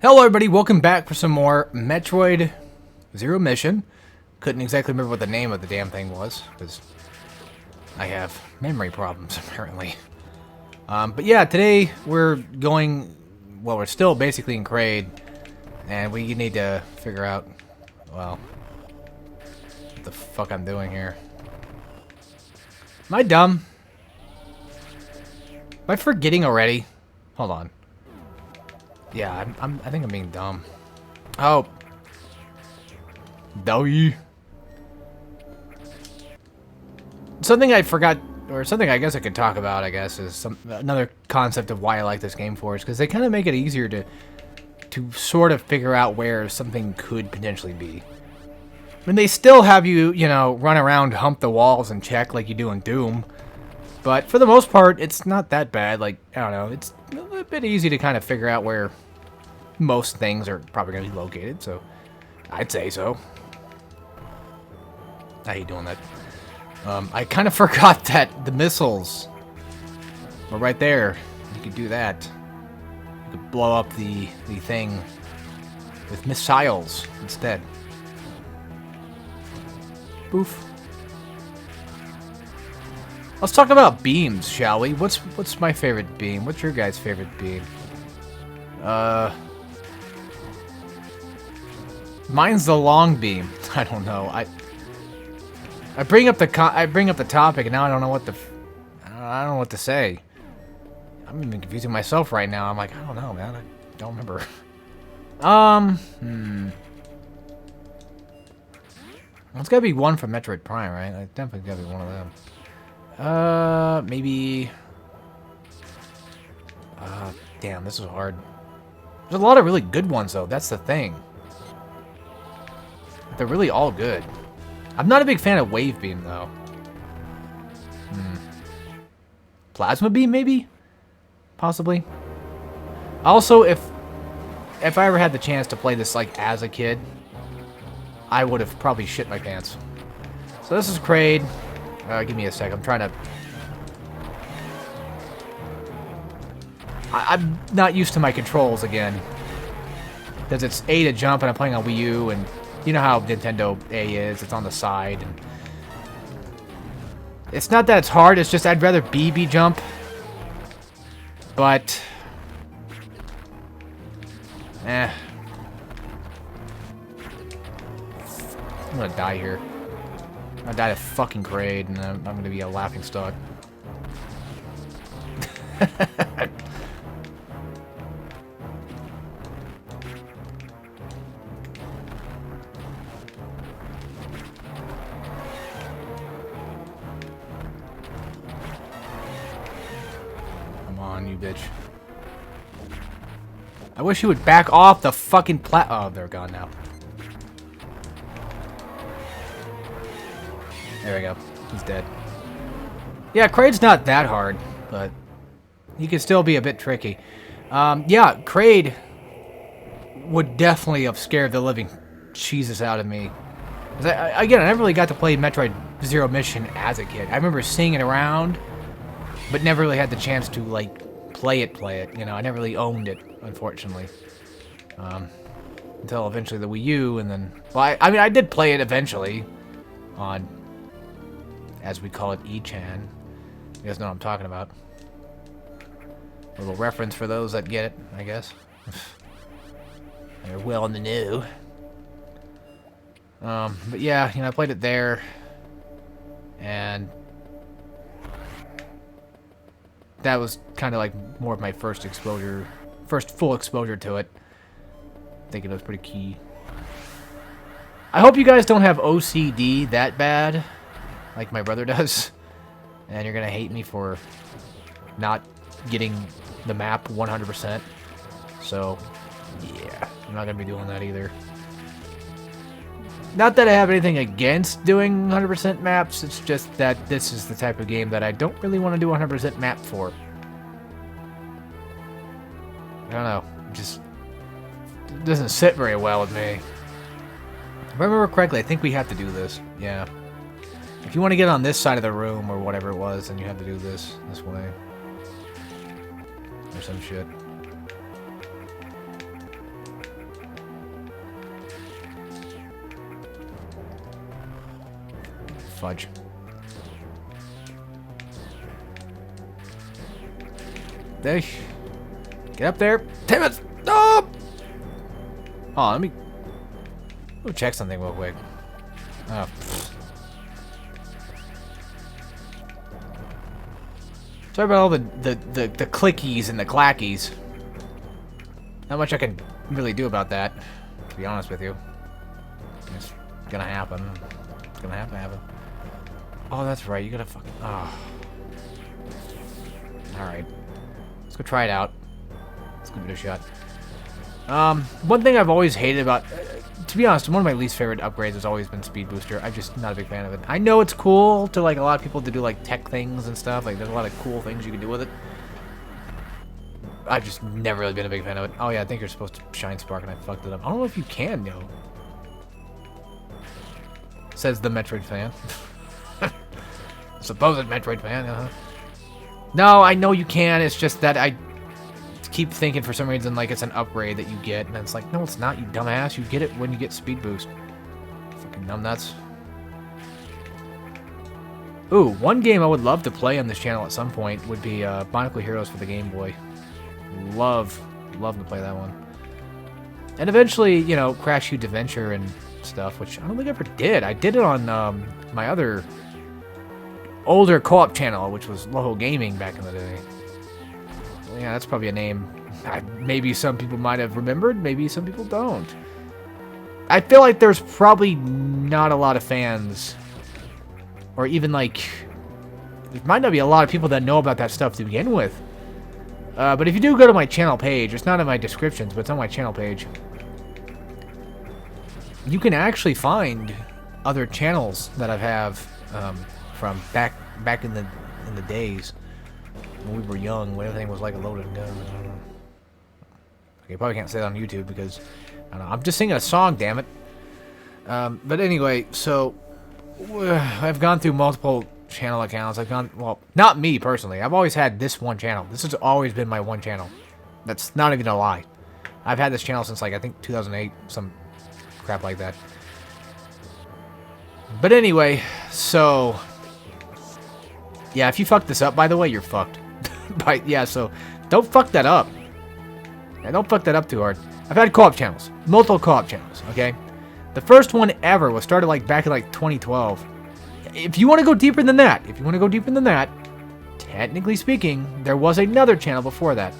Hello everybody, welcome back for some more Metroid Zero Mission. Couldn't exactly remember what the name of the damn thing was, because I have memory problems, apparently. But yeah, today we're going, well, we're still basically in Kraid, and we need to figure out, well, what the fuck I'm doing here. Am I dumb? Am I forgetting already? Hold on. Yeah, I think I'm being dumb. Oh. Dowie. Something I forgot, or something I guess I could talk about, I guess, is another concept of why I like this game for is because they kind of make it easier to sort of figure out where something could potentially be. I mean, they still have you, you know, run around, hump the walls, and check like you do in Doom. But for the most part, it's not that bad. Like, I don't know, it's a bit easy to kind of figure out where most things are probably going to be located, so I'd say so. I hate doing that. I kind of forgot that the missiles were right there. You could do that. You could blow up the thing with missiles instead. Boof. Let's talk about beams, shall we? What's my favorite beam? What's your guys' favorite beam? Mine's the long beam. I don't know. I bring up the topic and now I don't know what I don't know what to say. I'm even confusing myself right now. I'm like, I don't know, man. I don't remember. It's gotta be one from Metroid Prime, right? I definitely gotta be one of them. Maybe. Damn, this is hard. There's a lot of really good ones though. That's the thing. They're really all good. I'm not a big fan of Wave Beam, though. Plasma Beam, maybe? Possibly. Also, if I ever had the chance to play this, like, as a kid, I would have probably shit my pants. So this is Kraid. Give me a sec. I'm trying to... I'm not used to my controls again. Because it's A to jump, and I'm playing on Wii U, and... You know how Nintendo A is, it's on the side. And it's not that it's hard, it's just I'd rather B jump. But... I'm gonna die here. I'm gonna die to fucking Kraid, and I'm gonna be a laughingstock. You bitch. I wish you would back off the fucking oh, they're gone now. There we go. He's dead. Yeah, Kraid's not that hard, but he can still be a bit tricky. Yeah, Kraid would definitely have scared the living Jesus out of me. Again, I never really got to play Metroid Zero Mission as a kid. I remember seeing it around, but never really had the chance to, like, play it, you know. I never really owned it, unfortunately. Until eventually the Wii U, and then... Well, I mean, I did play it eventually on, as we call it, E-Chan. You guys know what I'm talking about. A little reference for those that get it, I guess. They're well in the know. But yeah, you know, I played it there, and... that was kind of like more of my first full exposure to it. I think it was pretty key. I hope you guys don't have OCD that bad, like my brother does, and you're gonna hate me for not getting the map 100%. So, yeah, I'm not gonna be doing that either. Not that I have anything against doing 100% maps, it's just that this is the type of game that I don't really want to do 100% map for. I don't know, it doesn't sit very well with me. If I remember correctly, I think we have to do this, yeah. If you want to get on this side of the room, or whatever it was, then you have to do this way. Or some shit. fudge. There. Get up there. Damn it! No! Oh, let me go check something real quick. Oh. Sorry about all the clickies and the clackies. Not much I can really do about that, to be honest with you. It's gonna happen. It's gonna have to happen. Oh, that's right. You gotta fucking... Oh. Alright. Let's go try it out. Let's give it a shot. One thing I've always hated about... to be honest, one of my least favorite upgrades has always been Speed Booster. I'm just not a big fan of it. I know it's cool to, like, a lot of people to do, like, tech things and stuff. Like, there's a lot of cool things you can do with it. I've just never really been a big fan of it. Oh, yeah, I think you're supposed to Shine Spark, and I fucked it up. I don't know if you can, though. Says the Metroid fan. Supposed Metroid fan, uh-huh. No, I know you can. It's just that I keep thinking for some reason like it's an upgrade that you get, and it's like, no, it's not, you dumbass. You get it when you get Speed Boost. Fucking numbnuts. Ooh, one game I would love to play on this channel at some point would be Bionicle Heroes for the Game Boy. Love to play that one. And eventually, you know, Crash Huge Adventure and stuff, which I don't think I ever did. I did it on my other older co-op channel, which was Loho Gaming back in the day. Yeah, that's probably a name maybe some people might have remembered, maybe some people don't. I feel like there's probably not a lot of fans, or even like, there might not be a lot of people that know about that stuff to begin with. But if you do go to my channel page, it's not in my descriptions, but it's on my channel page, you can actually find other channels that I have from back in the days when we were young, when everything was like a loaded gun. I don't know. Okay, probably can't say that on YouTube because I don't know. I'm just singing a song, damn it. But anyway, so I've gone through multiple channel accounts. Well, not me personally. I've always had this one channel. This has always been my one channel. That's not even a lie. I've had this channel since like I think 2008, some crap like that. But anyway, so yeah, if you fuck this up, by the way, you're fucked. Yeah, so don't fuck that up. Yeah, don't fuck that up too hard. I've had co-op channels, multiple co-op channels. Okay, the first one ever was started like back in like 2012. If you want to go deeper than that, technically speaking, there was another channel before that.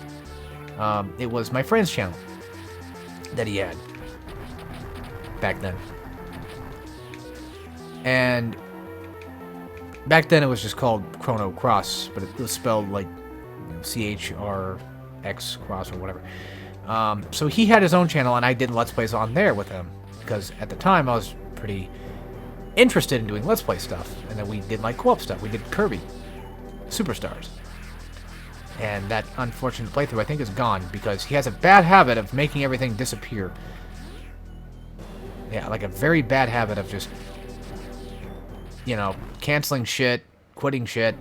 It was my friend's channel that he had back then. And back then it was just called Chrono Cross, but it was spelled like, you know, CHRX Cross or whatever. So he had his own channel, and I did Let's Plays on there with him, because at the time I was pretty interested in doing Let's Play stuff. And then we did like co-op stuff. We did Kirby Superstars. And that unfortunate playthrough I think is gone, because he has a bad habit of making everything disappear. Yeah, like a very bad habit of just, you know, canceling shit, quitting shit,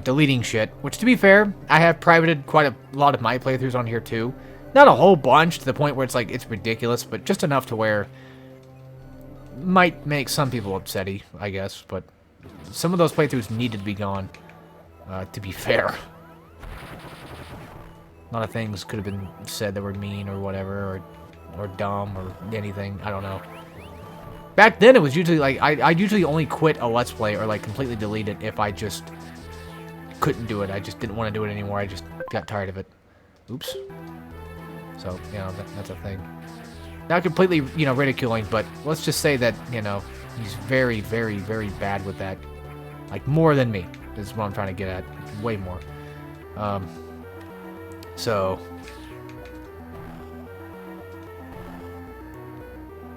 deleting shit. Which, to be fair, I have privated quite a lot of my playthroughs on here too. Not a whole bunch to the point where it's like, it's ridiculous, but just enough to where might make some people upsetty, I guess. But some of those playthroughs needed to be gone, to be fair. A lot of things could have been said that were mean or whatever, or dumb or anything. I don't know. Back then, it was usually like, I usually only quit a Let's Play or like completely delete it if I just couldn't do it. I just didn't want to do it anymore. I just got tired of it. Oops. So, you know, that's a thing. Not completely, you know, ridiculing, but let's just say that, you know, he's very, very, very bad with that. Like, more than me, is what I'm trying to get at. Way more. So,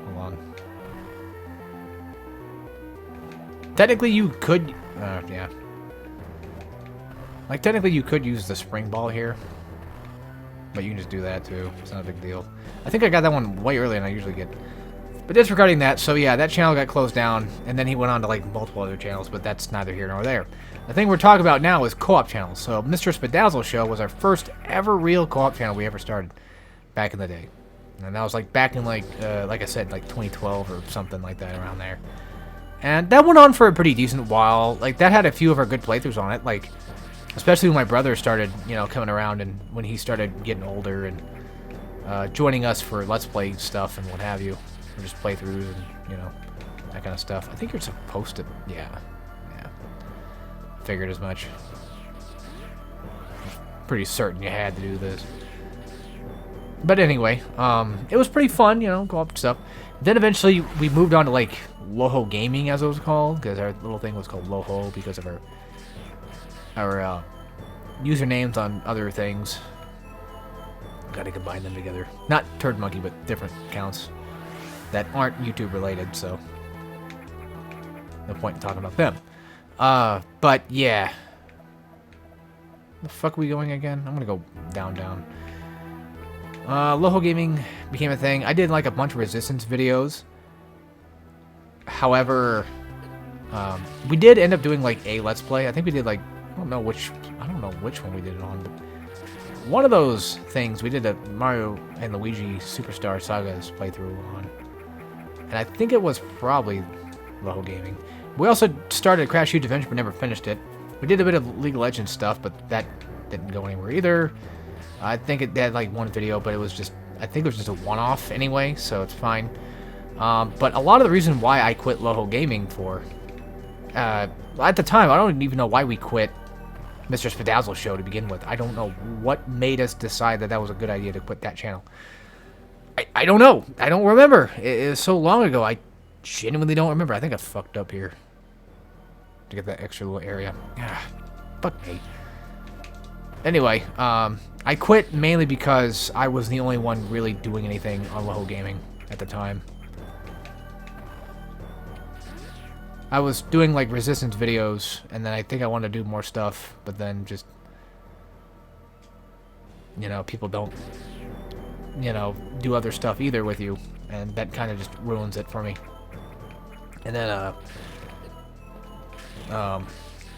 hold on. Technically, you could, yeah. Like, technically, you could use the spring ball here. But you can just do that, too. It's not a big deal. I think I got that one way earlier than I usually get. But disregarding that, so yeah, that channel got closed down, and then he went on to, like, multiple other channels, but that's neither here nor there. The thing we're talking about now is co-op channels. So, Mr. Spadazzle Show was our first ever real co-op channel we ever started back in the day. And that was, like, back in, like I said, like 2012 or something like that, around there. And that went on for a pretty decent while. Like, that had a few of our good playthroughs on it. Like, especially when my brother started, you know, coming around and when he started getting older and joining us for Let's Play stuff and what have you. Or just playthroughs and, you know, that kind of stuff. I think you're supposed to... Yeah. Figured as much. Pretty certain you had to do this. But anyway, it was pretty fun, you know, go up stuff. Then eventually we moved on to, like, Loho Gaming, as it was called, because our little thing was called Loho because of our usernames on other things. Gotta combine them together. Not Turd Monkey, but different accounts that aren't YouTube related, so no point in talking about them. But yeah. The fuck are we going again? I'm gonna go down. Loho Gaming became a thing. I did like a bunch of Resistance videos. However, we did end up doing like a Let's Play. I think we did like, I don't know which one we did it on, but one of those things we did a Mario and Luigi Superstar Sagas playthrough on. And I think it was probably Loho Gaming. We also started Crash Huge Adventure but never finished it. We did a bit of League of Legends stuff, but that didn't go anywhere either. I think it had like one video, but it was just, I think it was just a one-off anyway, so it's fine. But a lot of the reason why I quit Loho Gaming for, at the time, I don't even know why we quit Mr. Spadazzle Show to begin with. I don't know what made us decide that that was a good idea to quit that channel. I don't know. I don't remember. It was so long ago, I genuinely don't remember. I think I fucked up here to get that extra little area. Fuck me. Anyway, I quit mainly because I was the only one really doing anything on Loho Gaming at the time. I was doing like Resistance videos, and then I think I wanted to do more stuff, but then just, you know, people don't, you know, do other stuff either with you, and that kind of just ruins it for me. And then,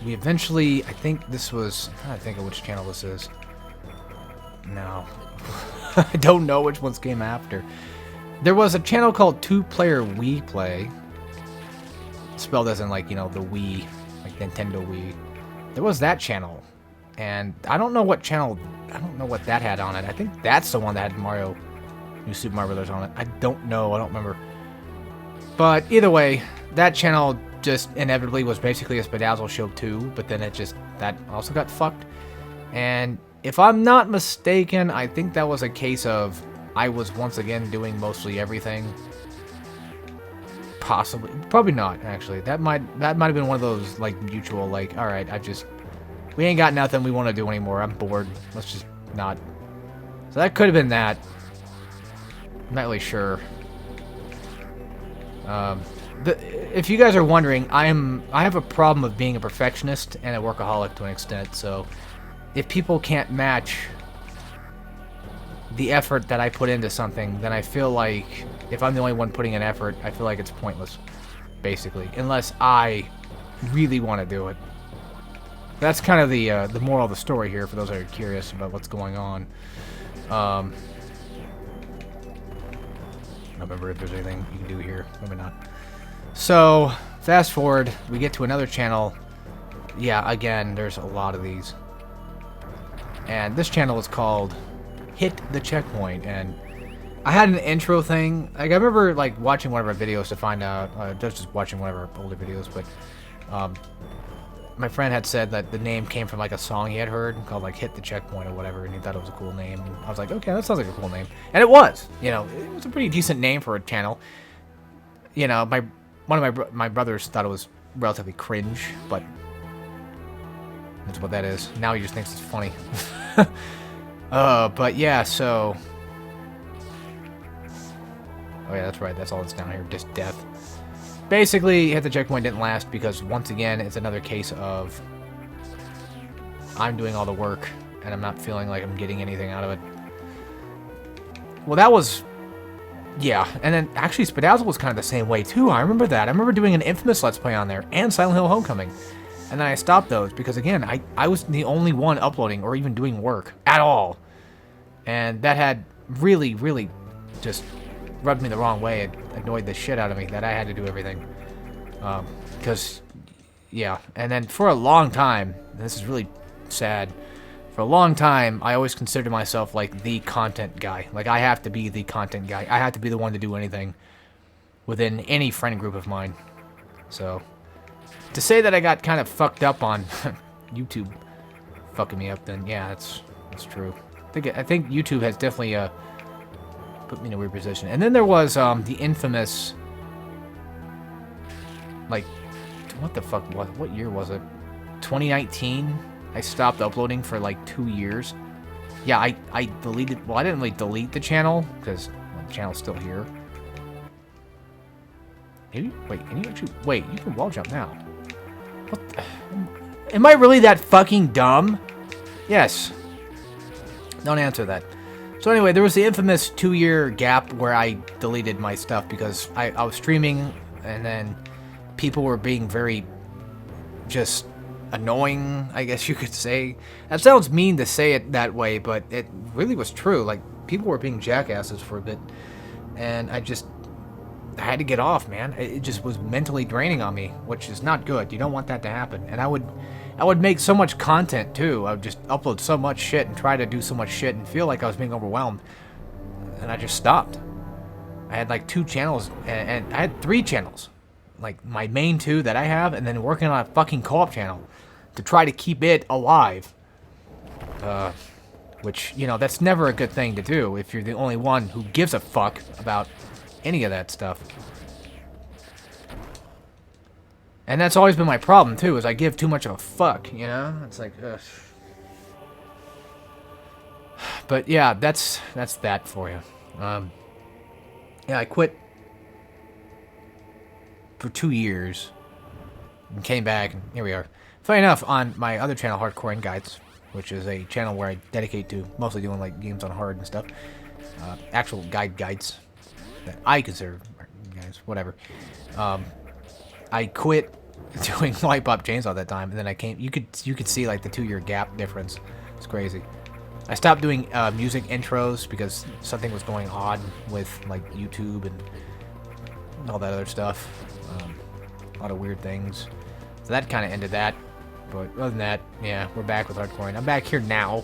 we eventually, I think this was, I'm trying to think of which channel this is. No. I don't know which ones came after. There was a channel called 2-Player Wii Play. Spelled as in, like, you know, the Wii, like Nintendo Wii. There was that channel. And I don't know what channel, I don't know what that had on it. I think that's the one that had Mario, New Super Mario Brothers on it. I don't know, I don't remember. But either way, that channel just inevitably was basically a Spadazzle Show too, but then it just, that also got fucked. And if I'm not mistaken, I think that was a case of I was once again doing mostly everything. Possibly, probably not actually. That might have been one of those like mutual, like, all right, we ain't got nothing we want to do anymore. I'm bored. Let's just not. So that could have been that. I'm not really sure. If you guys are wondering, I have a problem of being a perfectionist and a workaholic to an extent. So if people can't match the effort that I put into something, then I feel like if I'm the only one putting in effort, I feel like it's pointless, basically, unless I really want to do it. That's kind of the moral of the story here for those that are curious about what's going on. I don't remember if there's anything you can do here. Maybe not. So, fast forward, we get to another channel. Yeah, again, there's a lot of these. And this channel is called Hit the Checkpoint, and I had an intro thing. Like, I remember, like, watching one of our videos to find out, just watching one of our older videos, but, my friend had said that the name came from, like, a song he had heard called, like, Hit the Checkpoint or whatever, and he thought it was a cool name. And I was like, okay, that sounds like a cool name. And it was, you know, it was a pretty decent name for a channel. You know, one of my brothers thought it was relatively cringe, but that's what that is. Now he just thinks it's funny. But yeah, so... Oh yeah, that's right, that's all that's down here, just death. Basically, Hit the Checkpoint didn't last because, once again, it's another case of I'm doing all the work, and I'm not feeling like I'm getting anything out of it. Well, that was... Yeah, and then, actually, Spadazzle was kind of the same way, too. I remember that. I remember doing an Infamous Let's Play on there, and Silent Hill Homecoming. And then I stopped those, because, again, I was the only one uploading, or even doing work, at all. And that had really, really just rubbed me the wrong way. It annoyed the shit out of me that I had to do everything. Because, yeah. And then for a long time, this is really sad, for a long time, I always considered myself, like, the content guy. Like, I have to be the content guy. I have to be the one to do anything within any friend group of mine. So, to say that I got kind of fucked up on YouTube fucking me up, then yeah, that's true. I think YouTube has definitely put me in a weird position. And then there was the infamous, like, what the fuck was, what year was it? 2019. I stopped uploading for like 2 years. Yeah, I deleted. Well, I didn't really delete the channel because the channel's still here. Maybe, wait, can you actually wait? You can wall jump now. What the, am I really that fucking dumb? Yes. Don't answer that. So anyway, there was the infamous 2-year gap where I deleted my stuff because I was streaming and then people were being very just annoying, I guess you could say. That sounds mean to say it that way, but it really was true. Like, people were being jackasses for a bit, and I had to get off, man. It just was mentally draining on me, which is not good. You don't want that to happen. And I would make so much content too. I would just upload so much shit and try to do so much shit and feel like I was being overwhelmed. And I just stopped. I had like 2 channels, and I had 3 channels. Like my main 2 that I have, and then working on a fucking co-op channel to try to keep it alive. Which, you know, that's never a good thing to do if you're the only one who gives a fuck about any of that stuff. And that's always been my problem too, is I give too much of a fuck, you know? It's like, ugh. But yeah, that's that for you. Yeah, I quit for 2 years and came back, and here we are. Funny enough, on my other channel, Hardcore and Guides, which is a channel where I dedicate to mostly doing like games on hard and stuff, actual guides that I consider guys, whatever. I quit doing Wipe Up Chainsaw that time, and then I came. You could see like the 2-year gap difference. It's crazy. I stopped doing music intros because something was going on with like YouTube and all that other stuff. A lot of weird things. So that kind of ended that. But other than that, yeah, we're back with Hardcore, and I'm back here now.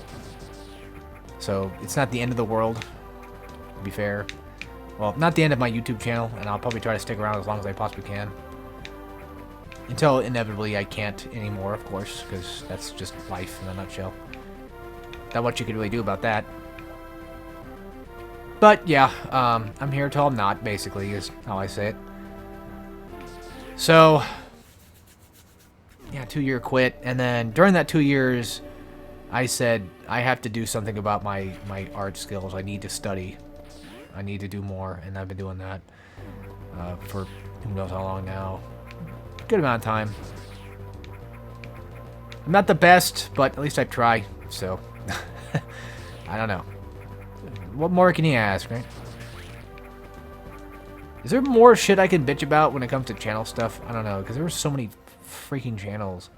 So it's not the end of the world, to be fair. Well, not the end of my YouTube channel, and I'll probably try to stick around as long as I possibly can. Until inevitably I can't anymore, of course, because that's just life in a nutshell. Not much you can really do about that. But yeah, I'm here till I'm not, basically, is how I say it. So, yeah, 2-year quit, and then during that 2 years, I said I have to do something about my art skills. I need to study. I need to do more, and I've been doing that for who knows how long now. Good amount of time. I'm not the best, but at least I try, so I don't know. What more can you ask, right? Is there more shit I can bitch about when it comes to channel stuff? I don't know, because there were so many freaking channels.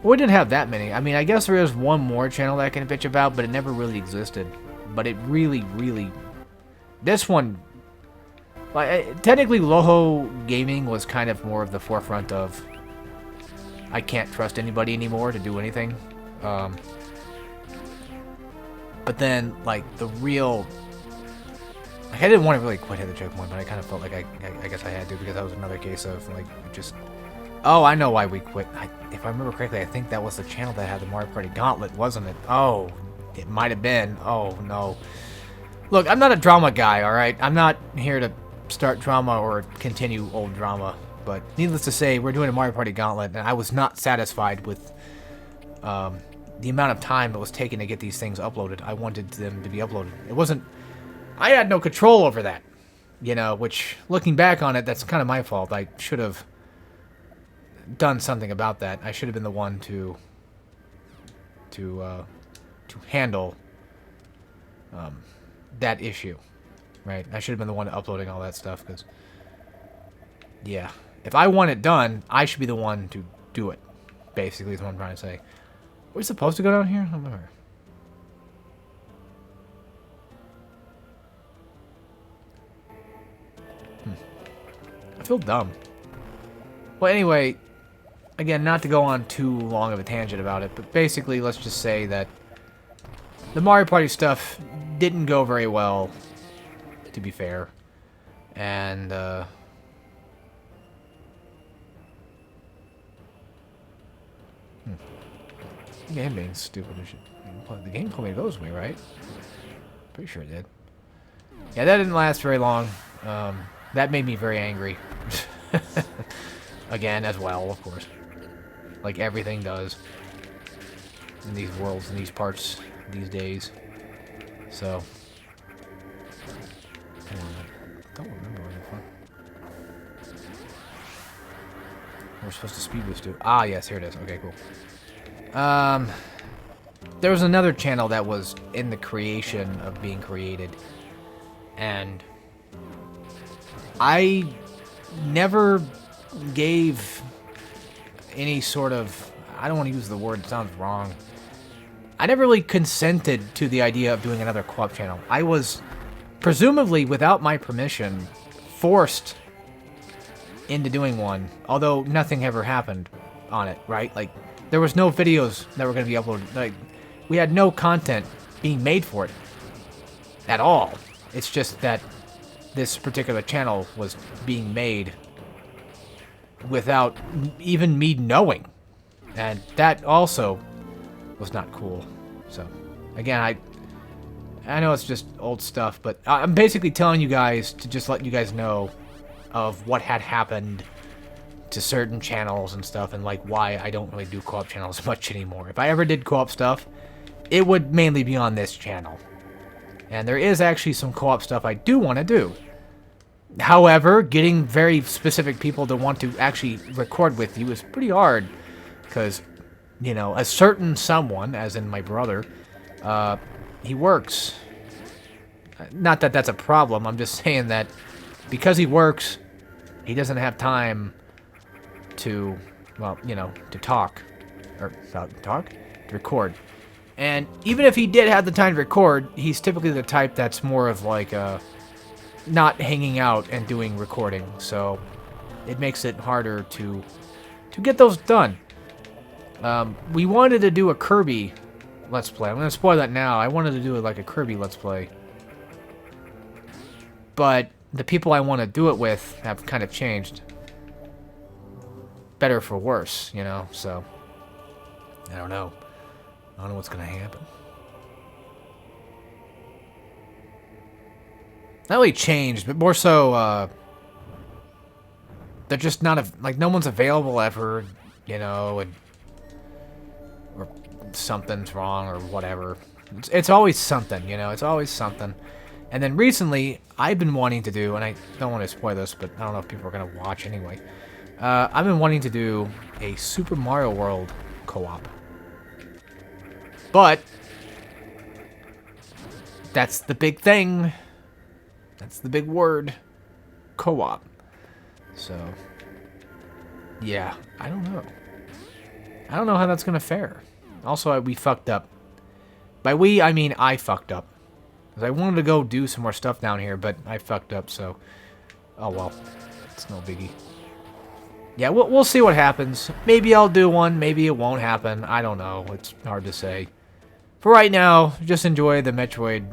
Well, we didn't have that many. I mean, I guess there is one more channel that I can bitch about, but it never really existed. But it really, really... This one... Like, technically, Loho Gaming was kind of more of the forefront of... I can't trust anybody anymore to do anything. But then, like, the real... Like, I didn't want to really quit Hit the Checkpoint, but I kind of felt like I guess I had to, because that was another case of, like, just... Oh, I know why we quit. If I remember correctly, I think that was the channel that had the Mario Party Gauntlet, wasn't it? Oh, it might have been. Oh, no. Look, I'm not a drama guy, alright? I'm not here to start drama or continue old drama. But needless to say, we're doing a Mario Party Gauntlet, and I was not satisfied with the amount of time it was taking to get these things uploaded. I wanted them to be uploaded. It wasn't... I had no control over that. You know, which, looking back on it, that's kind of my fault. I should have done something about that. I should have been the one to handle that issue, right? I should have been the one uploading all that stuff, because, yeah, if I want it done, I should be the one to do it, basically, is what I'm trying to say. Are we supposed to go down here? I don't remember. feel dumb. Well, anyway, again, not to go on too long of a tangent about it, but basically, let's just say that the Mario Party stuff didn't go very well, to be fair. And, The game being stupid. The game told me it goes away, right? Pretty sure it did. Yeah, that didn't last very long. That made me very angry. Again, as well, of course. Like everything does. In these worlds, in these parts, these days. So. I don't remember where the fuck. We're supposed to speed boost to. Ah, yes, here it is. Okay, cool. There was another channel that was in the creation of being created, and I never gave any sort of, I don't want to use the word, it sounds wrong. I never really consented to the idea of doing another co-op channel. I was, presumably without my permission, forced into doing one, although nothing ever happened on it, right? Like, there was no videos that were going to be uploaded. Like, we had no content being made for it at all. It's just that this particular channel was being made without even me knowing. And that also was not cool. So, again, I know it's just old stuff, but I'm basically telling you guys to just let you guys know of what had happened to certain channels and stuff, and like why I don't really do co-op channels much anymore. If I ever did co-op stuff, it would mainly be on this channel. And there is actually some co-op stuff I do want to do. However, getting very specific people to want to actually record with you is pretty hard, because, you know, a certain someone, as in my brother, he works. Not that that's a problem, I'm just saying that because he works, he doesn't have time to, well, you know, to talk. Or, talk? To record. And even if he did have the time to record, he's typically the type that's more of like, not hanging out and doing recording. So, it makes it harder to get those done. We wanted to do a Kirby Let's Play. I'm going to spoil that now. I wanted to do like a Kirby Let's Play. But the people I want to do it with have kind of changed. Better for worse, you know, so I don't know. I don't know what's going to happen. Not really changed, but more so, they're just not, like, no one's available ever, you know, and or something's wrong or whatever. It's always something, you know, it's always something. And then recently, I've been wanting to do, and I don't want to spoil this, but I don't know if people are going to watch anyway. I've been wanting to do a Super Mario World co-op. But that's the big thing. That's the big word. Co-op. So, yeah, I don't know. I don't know how that's going to fare. Also, we fucked up. By we, I mean I fucked up. Because I wanted to go do some more stuff down here, but I fucked up, so... Oh, well. It's no biggie. Yeah, we'll see what happens. Maybe I'll do one. Maybe it won't happen. I don't know. It's hard to say. For right now, just enjoy the Metroid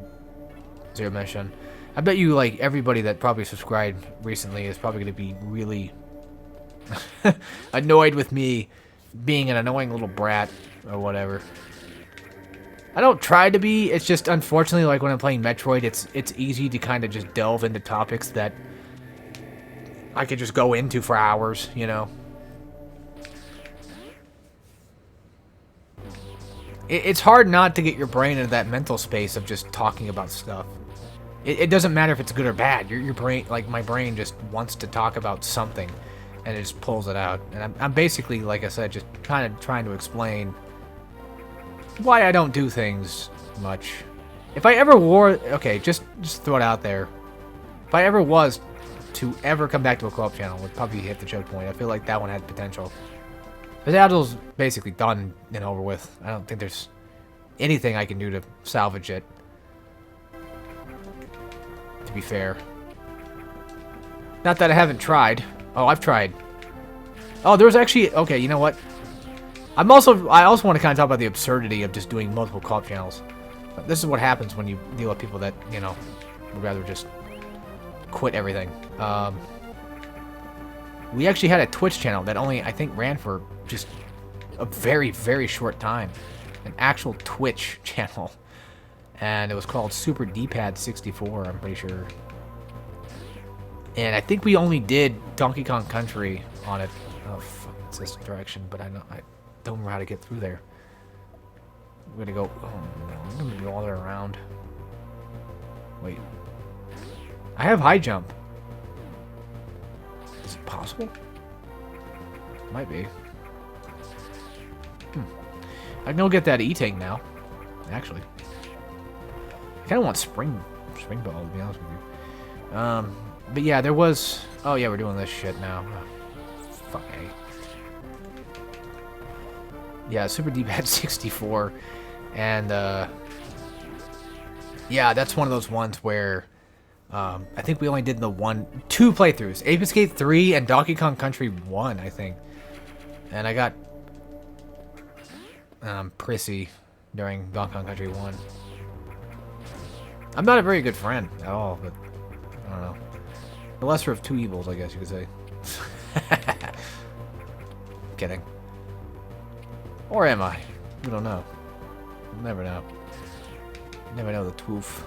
Zero Mission. I bet you, like, everybody that probably subscribed recently is probably going to be really annoyed with me being an annoying little brat or whatever. I don't try to be. It's just, unfortunately, like when I'm playing Metroid, it's easy to kind of just delve into topics that I could just go into for hours, you know. It's hard not to get your brain into that mental space of just talking about stuff. It doesn't matter if it's good or bad. Your brain, like my brain, just wants to talk about something, and it just pulls it out. And I'm basically, like I said, just kind of trying to explain why I don't do things much. If I ever okay, just throw it out there. If I ever was to ever come back to a co-op channel, would probably hit the choke point. I feel like that one had potential. But Addle's basically done and over with. I don't think there's anything I can do to salvage it. To be fair. Not that I haven't tried. Oh, I've tried. Oh, there was actually... Okay, you know what? I also want to kind of talk about the absurdity of just doing multiple co-op channels. This is what happens when you deal with people that, you know, would rather just quit everything. We actually had a Twitch channel that only, I think, ran for just a very, very short time. An actual Twitch channel. And it was called Super D-Pad 64, I'm pretty sure. And I think we only did Donkey Kong Country on it. Oh, fuck, it's this direction, but I don't remember how to get through there. We're gonna go... Oh, no, I'm gonna go all the way around. Wait. I have high jump. Is it possible? Might be. I can go get that E-Tank now. Actually. I kind of want Spring Ball, to be honest with you. But yeah, there was... Oh yeah, we're doing this shit now. Oh, fuck A. Yeah, Super D-Pad 64. And, yeah, that's one of those ones where... I think we only did two playthroughs. Ape Escape 3 and Donkey Kong Country 1, I think. And I got... prissy during Donkey Kong Country 1. I'm not a very good friend at all, but... I don't know. The lesser of two evils, I guess you could say. Kidding. Or am I? We don't know. We'll never know. Never know the twoof.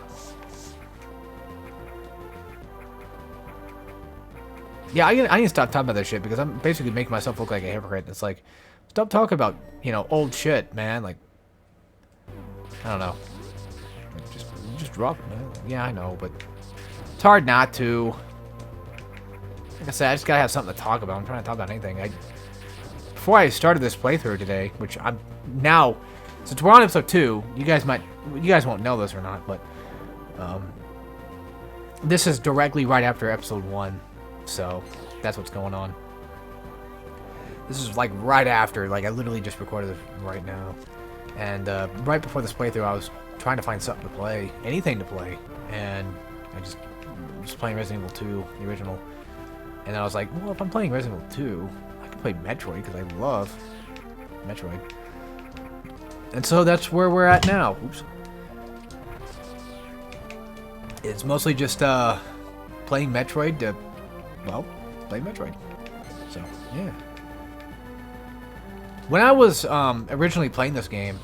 Yeah, I need to stop talking about this shit because I'm basically making myself look like a hypocrite. It's like, stop talking about, you know, old shit, man. Like, I don't know. Just drop it, man. Yeah, I know, but it's hard not to. Like I said, I just gotta have something to talk about. I'm trying to talk about anything. Before I started this playthrough today, which I'm now, since we're on episode 2, you guys won't know this or not, but this is directly right after episode 1, so that's what's going on. This is like right after, like I literally just recorded this right now, and right before this playthrough, I was trying to find something to play, anything to play, and I just was playing Resident Evil 2, the original, and then I was like, well, if I'm playing Resident Evil 2, I can play Metroid, because I love Metroid. And so that's where we're at now. Oops. It's mostly just playing Metroid to, well, play Metroid. So, yeah. When I was originally playing this game,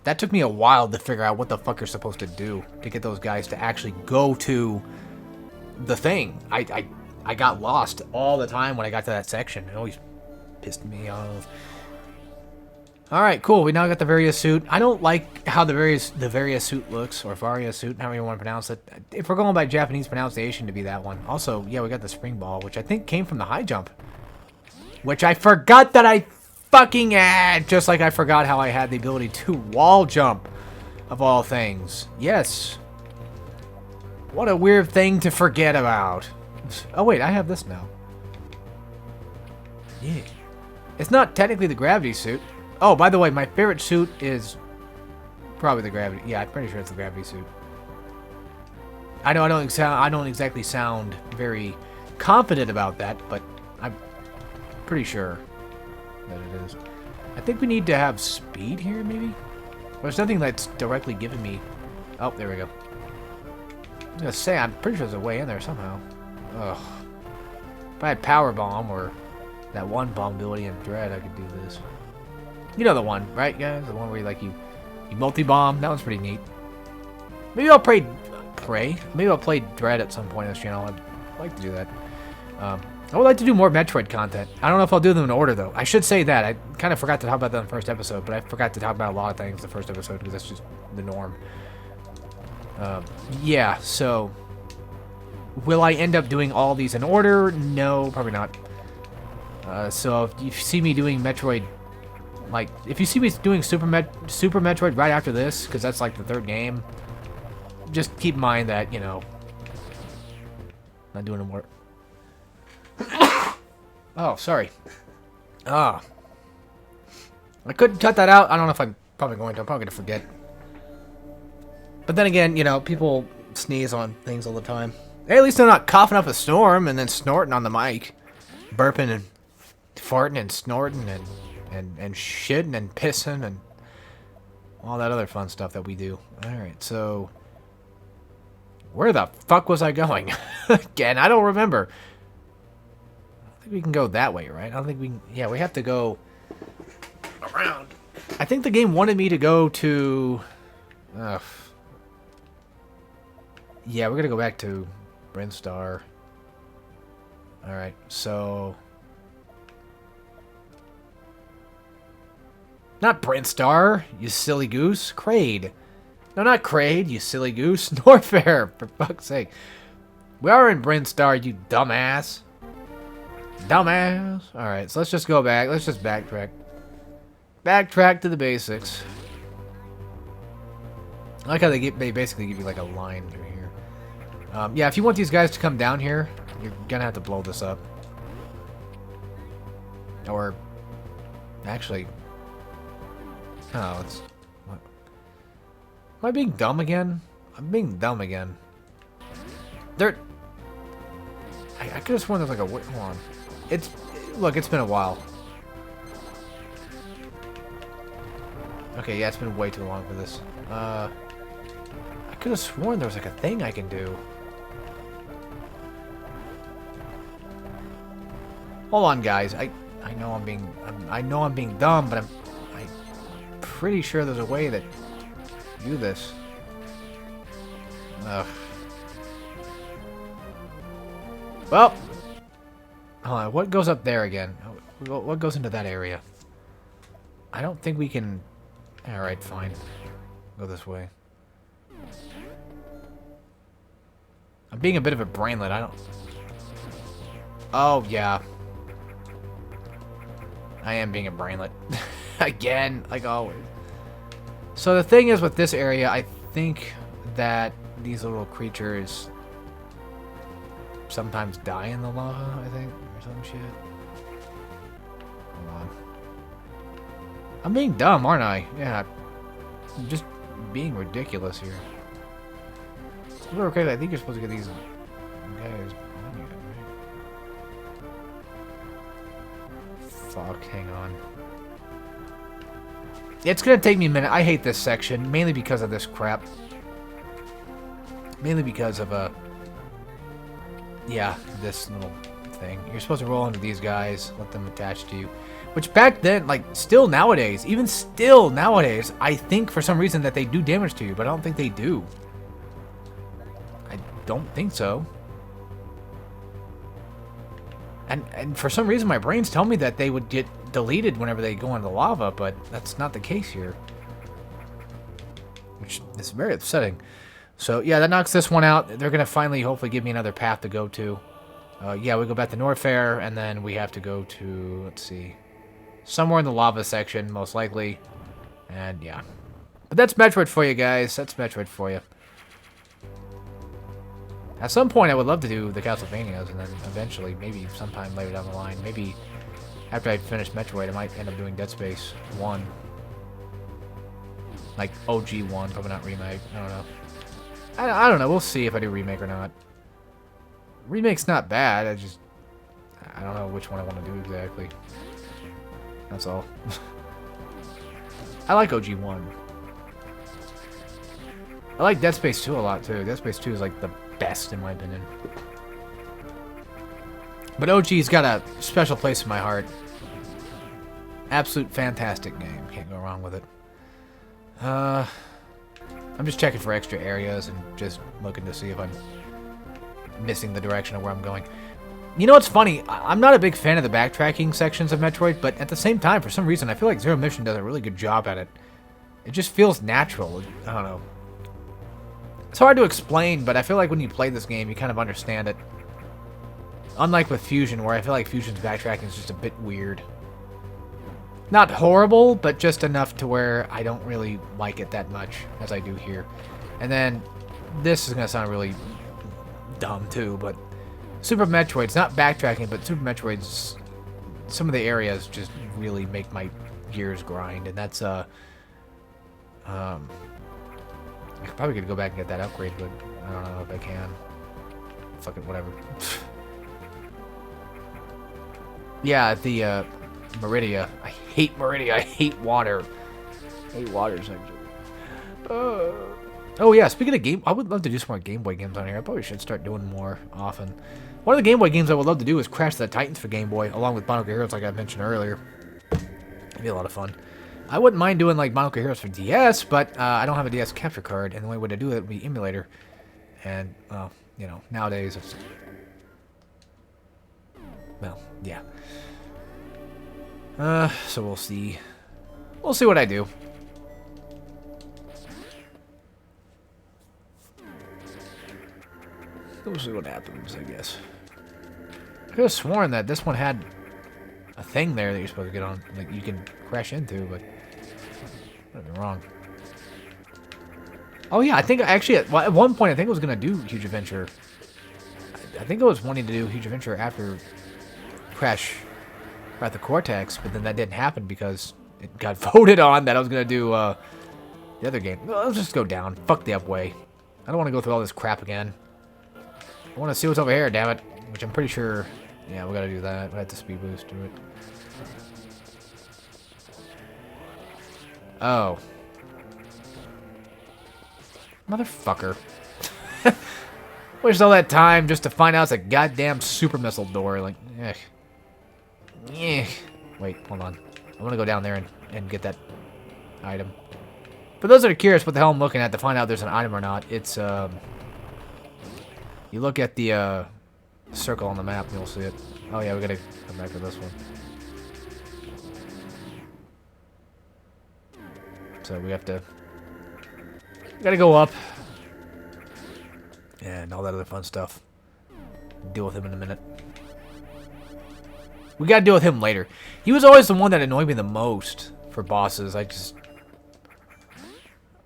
that took me a while to figure out what the fuck you're supposed to do to get those guys to actually go to the thing. I got lost all the time when I got to that section. It always pissed me off. Alright, cool. We now got the Varia suit. I don't like how the Varia suit looks, or Varia suit, however you want to pronounce it. If we're going by Japanese pronunciation to be that one. Also, yeah, we got the spring ball, which I think came from the high jump. Which I forgot that I fucking had, just like I forgot how I had the ability to wall jump, of all things. Yes. What a weird thing to forget about. Oh wait, I have this now. Yeah. It's not technically the gravity suit. Oh, by the way, my favorite suit is probably the gravity. Yeah, I'm pretty sure it's the gravity suit. I know I don't exactly sound very confident about that, but I'm pretty sure that it is. I think we need to have speed here, maybe? There's nothing that's directly giving me... Oh, there we go. I was gonna say, I'm pretty sure there's a way in there somehow. Ugh. If I had Power Bomb or that one bomb ability in Dread, I could do this. You know the one, right, guys? The one where you multi-bomb. That one's pretty neat. Maybe I'll play Dread at some point on this channel. I'd like to do that. I would like to do more Metroid content. I don't know if I'll do them in order, though. I should say that. I kind of forgot to talk about that in the first episode, but I forgot to talk about a lot of things in the first episode because that's just the norm. Yeah, so... Will I end up doing all these in order? No, probably not. So if you see me doing Metroid... Like, if you see me doing Super Metroid right after this, because that's like the third game, just keep in mind that, you know... Not doing any more... Oh, sorry. I couldn't cut that out. I don't know if I'm probably going to. I'm probably going to forget. But then again, you know, people sneeze on things all the time. Hey, at least they're not coughing up a storm and then snorting on the mic. burping and farting and snorting and shitting and pissing and all that other fun stuff that we do. Alright, so where the fuck was I going? Again, I don't remember. I think we can go that way, right? I don't think we can... Yeah, we have to go around. I think the game wanted me to go to... yeah, we're gonna go back to Brinstar. Alright, so... Not Brinstar, you silly goose. Kraid. No, not Kraid, you silly goose. Norfair, for fuck's sake. We are in Brinstar, you dumbass. Dumbass. Alright, so let's just go back. Let's just backtrack. Backtrack to the basics. I like how they basically give you like a line through here. Yeah, if you want these guys to come down here, you're gonna have to blow this up. Or, actually... Oh, it's... What? Am I being dumb again? I'm being dumb again. I could have sworn there's like a... Hold on. Look, it's been a while. Okay, yeah, it's been way too long for this. I could have sworn there was like a thing I can do. Hold on, guys. I know I'm being dumb, but I'm pretty sure there's a way that do this. Ugh. Well, hold on. What goes up there again? What goes into that area? I don't think we can... Alright, fine. Go this way. I'm being a bit of a brainlet. I don't... Oh, yeah. I am being a brainlet. Again, like always. So the thing is with this area, I think that these little creatures sometimes die in the lava, I think, or some shit. Hold on. I'm being dumb, aren't I? Yeah. I'm just being ridiculous here. Okay, I think you're supposed to get these guys. Fuck, hang on. It's gonna take me a minute. I hate this section, mainly because of this crap. Mainly because of, yeah, this little thing. You're supposed to roll into these guys, let them attach to you. Which back then, like, still nowadays, even still nowadays, I think for some reason that they do damage to you, but I don't think they do. I don't think so. And for some reason, my brains tell me that they would get deleted whenever they go into lava, but that's not the case here. Which is very upsetting. So, yeah, that knocks this one out. They're going to finally, hopefully, give me another path to go to. Yeah, we go back to Norfair, and then we have to go to, let's see, somewhere in the lava section, most likely. And, yeah. But that's Metroid for you, guys. That's Metroid for you. At some point, I would love to do the Castlevanias, and then eventually, maybe sometime later down the line, maybe after I finish Metroid, I might end up doing Dead Space 1. Like, OG 1, probably not remake. I don't know. I don't know. We'll see if I do remake or not. Remake's not bad. I don't know which one I want to do exactly. That's all. I like OG 1. I like Dead Space 2 a lot, too. Dead Space 2 is, like, the best, in my opinion. But OG's got a special place in my heart. Absolute fantastic game. Can't go wrong with it. I'm just checking for extra areas and just looking to see if I'm missing the direction of where I'm going. You know what's funny? I'm not a big fan of the backtracking sections of Metroid, but at the same time, for some reason, I feel like Zero Mission does a really good job at it. It just feels natural. I don't know. It's hard to explain, but I feel like when you play this game, you kind of understand it. Unlike with Fusion, where I feel like Fusion's backtracking is just a bit weird. Not horrible, but just enough to where I don't really like it that much as I do here. And then, this is going to sound really dumb too, but Super Metroid's not backtracking, but Super Metroid's, some of the areas just really make my gears grind, and that's, I probably could go back and get that upgrade, but I don't know if I can. Fuck it, whatever. Yeah, the Meridia. I hate Meridia. I hate water. I hate water sections. Oh yeah, speaking of game, I would love to do some more Game Boy games on here. I probably should start doing more often. One of the Game Boy games I would love to do is Crash the Titans for Game Boy, along with Monaco Heroes, like I mentioned earlier. It'd be a lot of fun. I wouldn't mind doing like Monaco Heroes for DS, but I don't have a DS capture card, and the only way to do it would be emulator. And, well, you know, nowadays it's... Well, yeah. So we'll see. We'll see what I do. We'll see what happens, I guess. I could have sworn that this one had a thing there that you're supposed to get on, like you can crash into, but I've been wrong. Oh yeah, I think actually at one point I think I was gonna do Huge Adventure. I think I was wanting to do Huge Adventure after Crash Wrath of Cortex, but then that didn't happen because it got voted on that I was gonna do the other game. Well, let's just go down. Fuck the upway. I don't want to go through all this crap again. I want to see what's over here, damn it. Which I'm pretty sure... Yeah, we gotta do that. We have to speed boost to it. Oh. Motherfucker. Wasted all that time just to find out it's a goddamn super missile door. Like, eh. Yeah. Wait, hold on. I want to go down there and get that item. For those that are curious what the hell I'm looking at to find out if there's an item or not, it's, you look at the, circle on the map and you'll see it. Oh yeah, we gotta come back to this one. So we have to... We gotta go up. And all that other fun stuff. Deal with him in a minute. We gotta deal with him later. He was always the one that annoyed me the most for bosses. I just...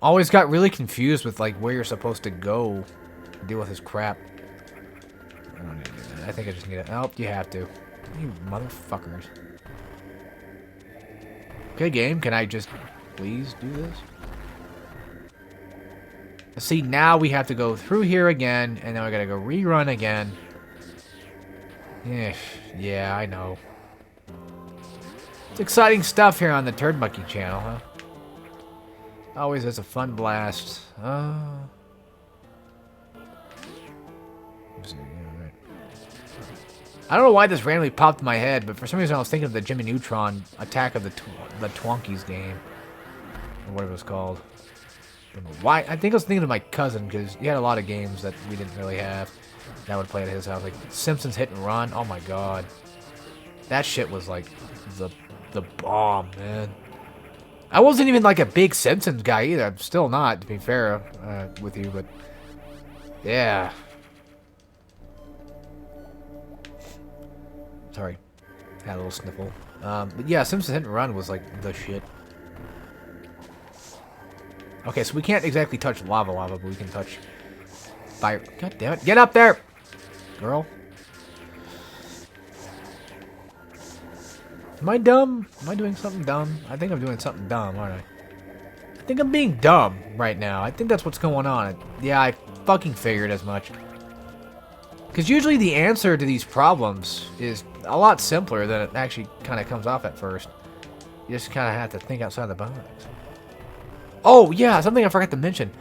always got really confused with like where you're supposed to go to deal with his crap. I don't need to do that. I think I just need it. Oh, you have to. You motherfuckers. Okay, game. Can I just please do this? See, now we have to go through here again, and then we gotta go rerun again. Yeah, I know. It's exciting stuff here on the Turd Monkey channel, huh? Always has a fun blast. I don't know why this randomly popped in my head, but for some reason I was thinking of the Jimmy Neutron Attack of the Twonkies game. Or whatever it's called. I don't know why. I think I was thinking of my cousin, because he had a lot of games that we didn't really have. That I would play at his house. Like Simpsons Hit and Run. Oh my god. That shit was like the bomb, man. I wasn't even like a big Simpsons guy either. I'm still not, to be fair with you, but... Yeah. Sorry. Had a little sniffle. But yeah, Simpsons Hit and Run was like the shit. Okay, so we can't exactly touch lava, but we can touch fire. God damn it. Get up there! Girl. Am I dumb? Am I doing something dumb? I think I'm doing something dumb, aren't I? I think I'm being dumb right now. I think that's what's going on. Yeah, I fucking figured as much. Because usually the answer to these problems is a lot simpler than it actually kind of comes off at first. You just kind of have to think outside the box. Oh, yeah, something I forgot to mention.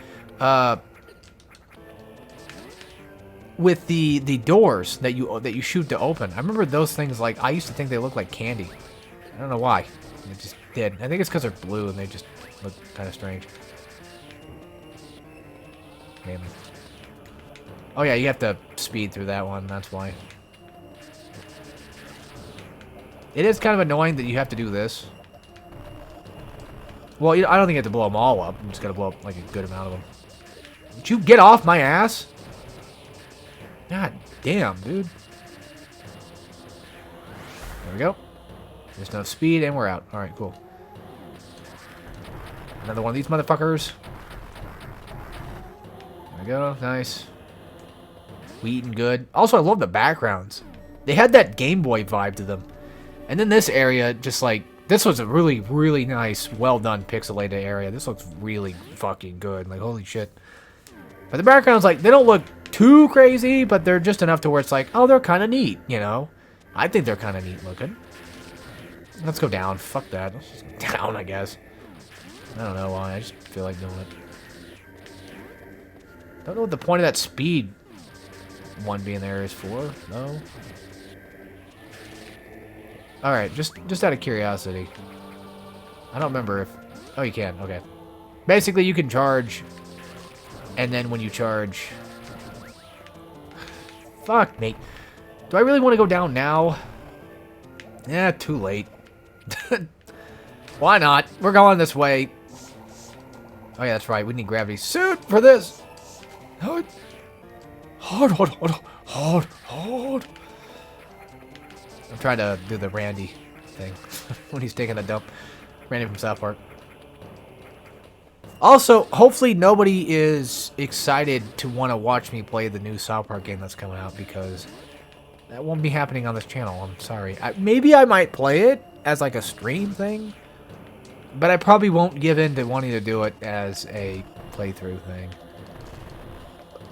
With the doors that you shoot to open. I remember those things, like, I used to think they looked like candy. I don't know why. They just did. I think it's because they're blue and they just look kind of strange. Damn. Oh yeah, you have to speed through that one, that's why. It is kind of annoying that you have to do this. Well, I don't think you have to blow them all up. You just gotta blow up like a good amount of them. Did you get off my ass? God damn, dude. There we go. There's enough speed and we're out. Alright, cool. Another one of these motherfuckers. There we go, nice. We eating good. Also, I love the backgrounds. They had that Game Boy vibe to them. And then this area, just like... This was a really, really nice, well-done pixelated area. This looks really fucking good. Like, holy shit. But the backgrounds, like, they don't look too crazy, but they're just enough to where it's like, oh, they're kind of neat, you know? I think they're kind of neat looking. Let's go down. Fuck that. Down, I guess. I don't know why. I just feel like doing it. Don't know what the point of that speed one being there is for. No. Alright, just out of curiosity. I don't remember if... Oh, you can. Okay. Basically, you can charge, and then when you charge... Fuck me. Do I really want to go down now? Yeah, too late. Why not? We're going this way. Oh yeah, that's right. We need gravity suit for this. Hard. I'm trying to do the Randy thing when he's taking a dump. Randy from South Park. Also, hopefully nobody is excited to want to watch me play the new South Park game that's coming out, because that won't be happening on this channel. I'm sorry. Maybe I might play it as like a stream thing, but I probably won't give in to wanting to do it as a playthrough thing.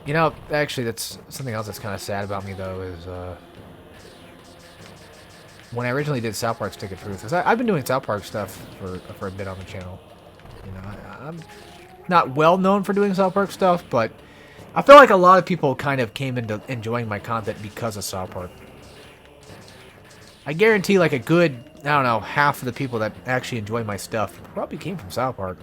You know, actually, that's something else that's kind of sad about me, though, is when I originally did South Park Stick of Truth, because I've been doing South Park stuff for a bit on the channel. You know, I'm not well known for doing South Park stuff, but I feel like a lot of people kind of came into enjoying my content because of South Park. I guarantee like a good, I don't know, half of the people that actually enjoy my stuff probably came from South Park.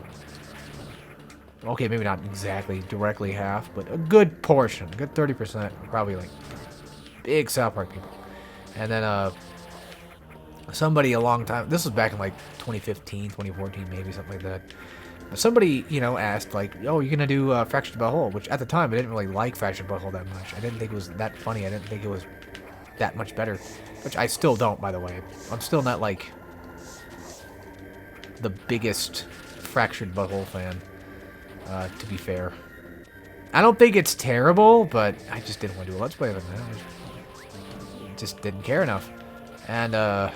Okay, maybe not exactly directly half, but a good portion, a good 30%, probably like big South Park people. And then somebody a long time, this was back in like 2015, 2014, maybe something like that. Somebody, you know, asked like, "Oh, you're gonna do Fractured Butthole," which at the time I didn't really like Fractured Butthole that much. I didn't think it was that funny. I didn't think it was that much better, which I still don't, by the way. I'm still not like the biggest Fractured Butthole fan, to be fair. I don't think it's terrible, but I just didn't want to do a Let's Play of it, man. I just didn't care enough. And yeah,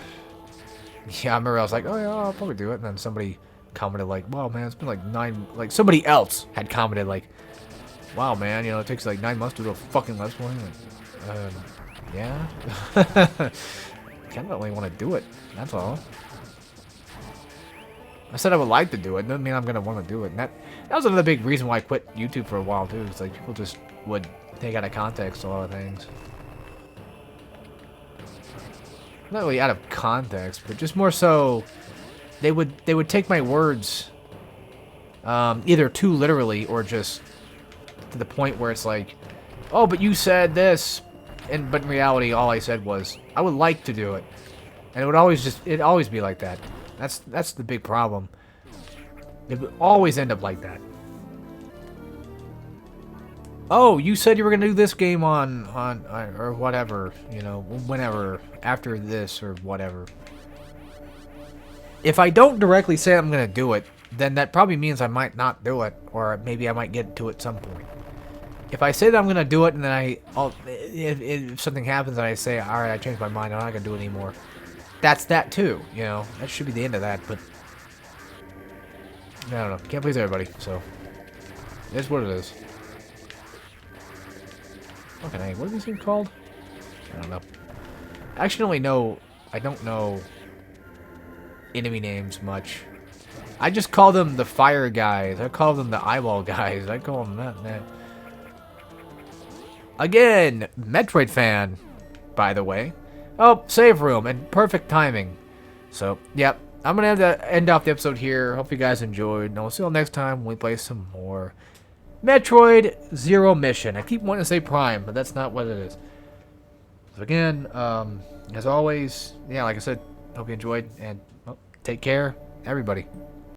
I remember I was like, "Oh yeah, I'll probably do it," and then somebody commented like, "Wow, man, it's been like 9..." Like somebody else had commented like, "Wow, man, you know, it takes like 9 months to do a fucking Let's Play." Like, yeah. Kind of only want to do it. That's all. I said I would like to do it. Doesn't mean I'm gonna want to do it. And that was another big reason why I quit YouTube for a while too. It's like people just would take out of context a lot of things. Not really out of context, but just more so, they would take my words either too literally or just to the point where it's like, "Oh, but you said this," but in reality, all I said was, "I would like to do it," and it'd always be like that. That's the big problem. It would always end up like that. "Oh, you said you were gonna do this game on or whatever, you know, whenever after this or whatever." If I don't directly say I'm gonna do it, then that probably means I might not do it, or maybe I might get to it at some point. If I say that I'm gonna do it and then if something happens and I say, "All right, I changed my mind, I'm not gonna do it anymore," that's that too, you know. That should be the end of that, but I don't know. Can't please everybody, so it is what it is. Fucking A, what is this thing called? I don't know. I actually I don't know enemy names much. I just call them the fire guys. I call them the eyeball guys. I call them that. Again, Metroid fan, by the way. Oh, save room and perfect timing. So, yep. I'm going to have to end off the episode here. Hope you guys enjoyed. And we'll see you all next time when we play some more Metroid Zero Mission. I keep wanting to say Prime, but that's not what it is. So again, as always, yeah, like I said, hope you enjoyed. And well, take care, everybody.